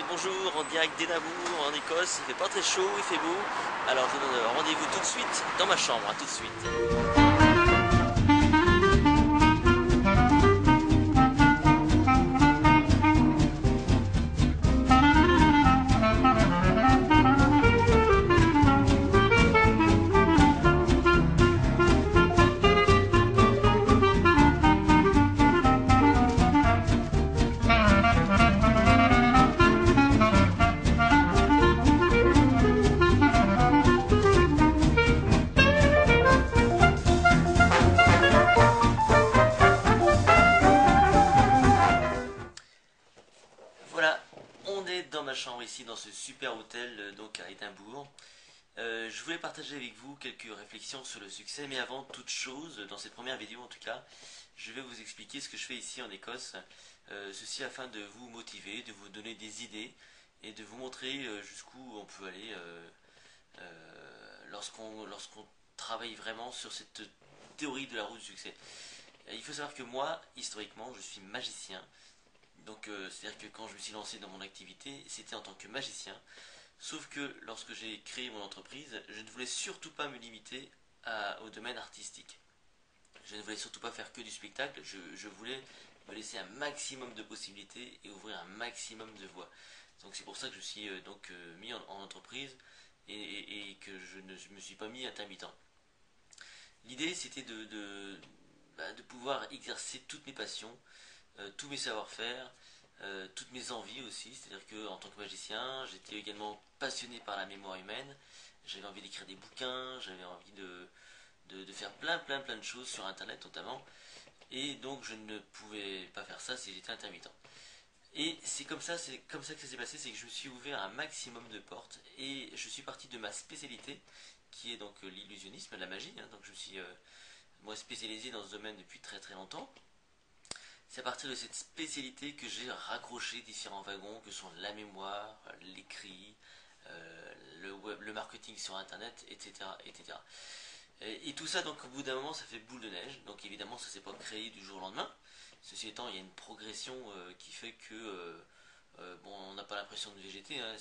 bonjour en direct d'Édimbourg en Écosse, il fait pas très chaud, il fait beau. Alors je vous donne rendez-vous tout de suite dans ma chambre, à tout de suite. Voilà, on est dans ma chambre ici dans ce super hôtel donc à Édimbourg. Je voulais partager avec vous quelques réflexions sur le succès, mais avant toute chose, dans cette première vidéo en tout cas, je vais vous expliquer ce que je fais ici en Écosse. Ceci afin de vous motiver, de vous donner des idées et de vous montrer jusqu'où on peut aller lorsqu'on travaille vraiment sur cette théorie de la roue du succès. Il faut savoir que moi, historiquement, je suis magicien. Donc c'est-à-dire que quand je me suis lancé dans mon activité, c'était en tant que magicien. Sauf que lorsque j'ai créé mon entreprise, je ne voulais surtout pas me limiter au domaine artistique. Je ne voulais surtout pas faire que du spectacle, je voulais me laisser un maximum de possibilités et ouvrir un maximum de voies. Donc c'est pour ça que je suis mis en entreprise et que je ne me suis pas mis intermittent. L'idée c'était de pouvoir exercer toutes mes passions, tous mes savoir-faire, toutes mes envies aussi, c'est-à-dire que en tant que magicien, j'étais également passionné par la mémoire humaine, j'avais envie d'écrire des bouquins, j'avais envie de faire plein de choses sur internet notamment, et donc je ne pouvais pas faire ça si j'étais intermittent. Et c'est comme ça que ça s'est passé, c'est que je me suis ouvert un maximum de portes, et je suis parti de ma spécialité, qui est donc l'illusionnisme, la magie, hein, donc je me suis moi spécialisé dans ce domaine depuis très longtemps. C'est à partir de cette spécialité que j'ai raccroché différents wagons que sont la mémoire, l'écrit, le marketing sur internet, etc. etc. Et tout ça, donc au bout d'un moment, ça fait boule de neige. Donc évidemment, ça ne s'est pas créé du jour au lendemain. Ceci étant, il y a une progression qui fait que bon, on n'a pas l'impression de végéter. Hein,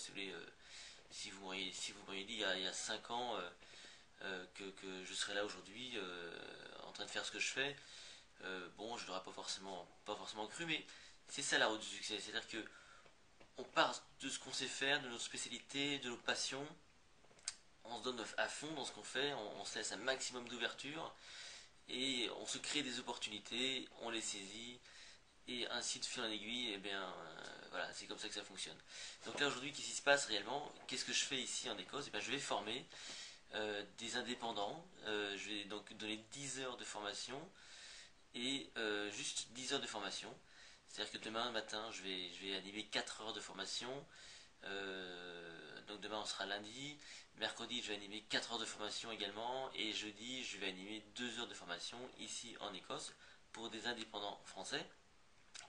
si vous m'auriez dit il y a 5 ans que je serais là aujourd'hui en train de faire ce que je fais, bon, je l'aurais pas forcément cru, mais c'est ça la route du succès. C'est-à-dire que on part de ce qu'on sait faire, de notre spécialité, de nos passions, on se donne à fond dans ce qu'on fait, on se laisse un maximum d'ouverture et on se crée des opportunités, on les saisit et ainsi de fil en aiguille, et bien voilà, c'est comme ça que ça fonctionne. Donc là aujourd'hui, qu'est-ce qui se passe réellement? Qu'est-ce que je fais ici en Écosse? Et bien, je vais former des indépendants. Je vais donc donner 10 heures de formation et juste 10 heures de formation. C'est-à-dire que demain matin, je vais animer 4 heures de formation. Donc demain, on sera lundi. Mercredi, je vais animer 4 heures de formation également. Et jeudi, je vais animer 2 heures de formation ici en Écosse pour des indépendants français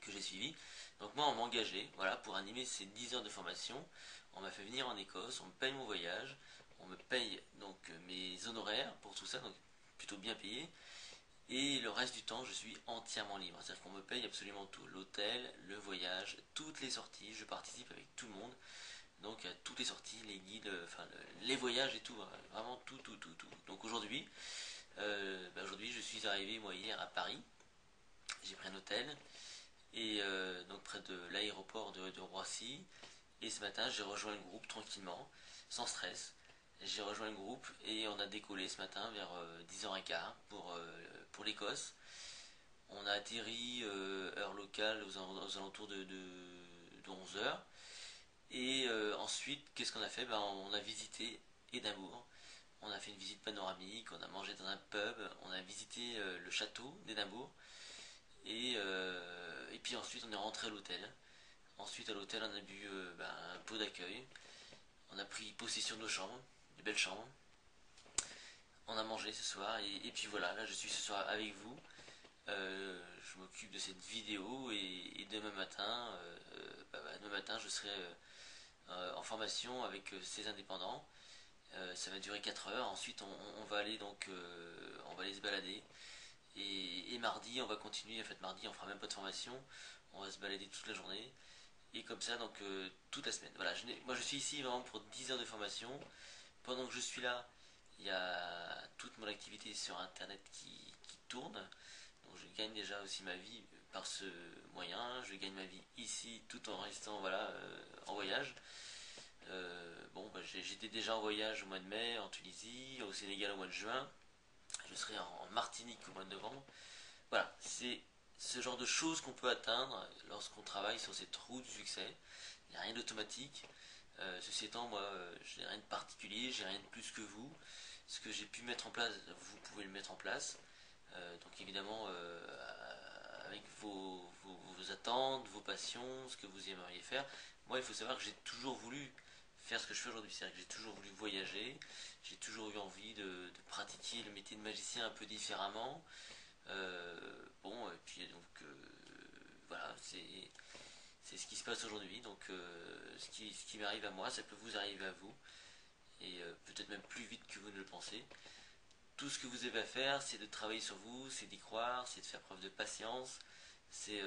que j'ai suivis. Donc moi, on m'a engagé voilà, pour animer ces 10 heures de formation. On m'a fait venir en Écosse, on me paye mon voyage, on me paye donc mes honoraires pour tout ça, donc plutôt bien payé. Et le reste du temps, je suis entièrement libre. C'est-à-dire qu'on me paye absolument tout. L'hôtel, le voyage, toutes les sorties. Je participe avec tout le monde. Donc à toutes les sorties, les guides, enfin les voyages et tout. Vraiment tout. Donc aujourd'hui, aujourd'hui je suis arrivé moi hier à Paris. J'ai pris un hôtel. Et donc près de l'aéroport de Roissy. Et ce matin, j'ai rejoint le groupe tranquillement, sans stress. J'ai rejoint le groupe et on a décollé ce matin vers 10h15 pour l'Écosse. On a atterri heure locale aux alentours de 11h. Et ensuite, qu'est-ce qu'on a fait? On a visité Édimbourg. On a fait une visite panoramique, on a mangé dans un pub, on a visité le château d'Édimbourg. Et puis ensuite, on est rentré à l'hôtel. Ensuite, à l'hôtel, on a bu un pot d'accueil. On a pris possession de nos chambres, de belles chambres. On a mangé ce soir et puis voilà, là je suis ce soir avec vous. Je m'occupe de cette vidéo et demain matin je serai en formation avec ces indépendants. Ça va durer 4 heures. Ensuite on va aller on va aller se balader. Et mardi on va continuer. En fait mardi on fera même pas de formation. On va se balader toute la journée. et comme ça donc toute la semaine. Voilà, moi je suis ici vraiment pour 10 heures de formation. Pendant que je suis là, il y a toute mon activité sur internet qui tourne. Donc je gagne déjà aussi ma vie par ce moyen. Je gagne ma vie ici tout en restant voilà, en voyage. Bon, bah, j'étais déjà en voyage au mois de mai en Tunisie, au Sénégal au mois de juin. Je serai en Martinique au mois de novembre. Voilà, c'est ce genre de choses qu'on peut atteindre lorsqu'on travaille sur cette route du succès. Il n'y a rien d'automatique. Ceci étant, moi, j'ai rien de particulier, j'ai rien de plus que vous. Ce que j'ai pu mettre en place, vous pouvez le mettre en place. Donc évidemment, avec vos attentes, vos passions, ce que vous aimeriez faire. Moi, il faut savoir que j'ai toujours voulu faire ce que je fais aujourd'hui. C'est-à-dire que j'ai toujours voulu voyager, j'ai toujours eu envie de pratiquer le métier de magicien un peu différemment. Bon, et puis donc voilà, c'est ce qui se passe aujourd'hui. Donc ce qui m'arrive à moi, ça peut vous arriver à vous, et peut-être même plus vite que vous ne le pensez. Tout ce que vous avez à faire, c'est de travailler sur vous, c'est d'y croire, c'est de faire preuve de patience, c'est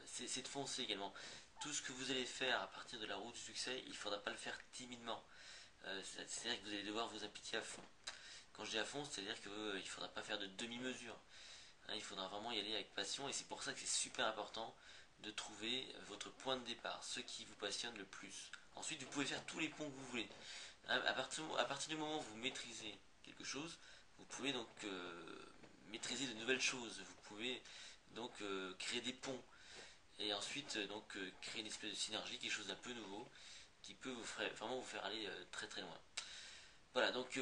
c'est de foncer également. Tout ce que vous allez faire à partir de la route du succès, il ne faudra pas le faire timidement. C'est-à-dire que vous allez devoir vous appliquer à fond. Quand je dis à fond, c'est-à-dire qu'il ne faudra pas faire de demi-mesure. Hein, il faudra vraiment y aller avec passion, et c'est pour ça que c'est super important de trouver votre point de départ, ce qui vous passionne le plus. Ensuite, vous pouvez faire tous les ponts que vous voulez. Hein, à partir du moment où vous maîtrisez quelque chose, vous pouvez donc maîtriser de nouvelles choses. Vous pouvez donc créer des ponts, et ensuite donc créer une espèce de synergie, quelque chose d'un peu nouveau qui peut vraiment vous faire aller très très loin. Voilà, donc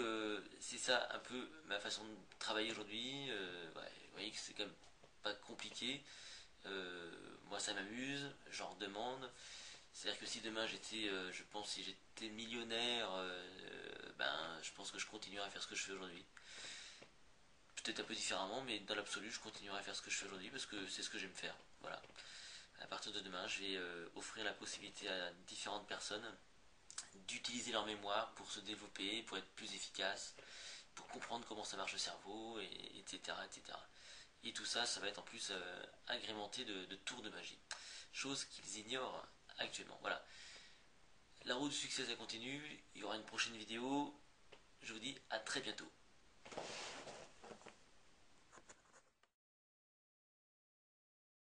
c'est ça un peu ma façon de travailler aujourd'hui. Ouais, vous voyez que c'est quand même pas compliqué. Moi ça m'amuse, j'en demande. C'est-à-dire que si demain j'étais, je pense, si j'étais millionnaire, ben je pense que je continuerai à faire ce que je fais aujourd'hui. Peut-être un peu différemment, mais dans l'absolu, je continuerai à faire ce que je fais aujourd'hui parce que c'est ce que j'aime faire. Voilà. À partir de demain, je vais offrir la possibilité à différentes personnes d'utiliser leur mémoire pour se développer, pour être plus efficace, pour comprendre comment ça marche le cerveau, et, etc., etc. Et tout ça, ça va être en plus agrémenté de tours de magie. Chose qu'ils ignorent actuellement. Voilà. La route du succès, ça continue. Il y aura une prochaine vidéo. Je vous dis à très bientôt.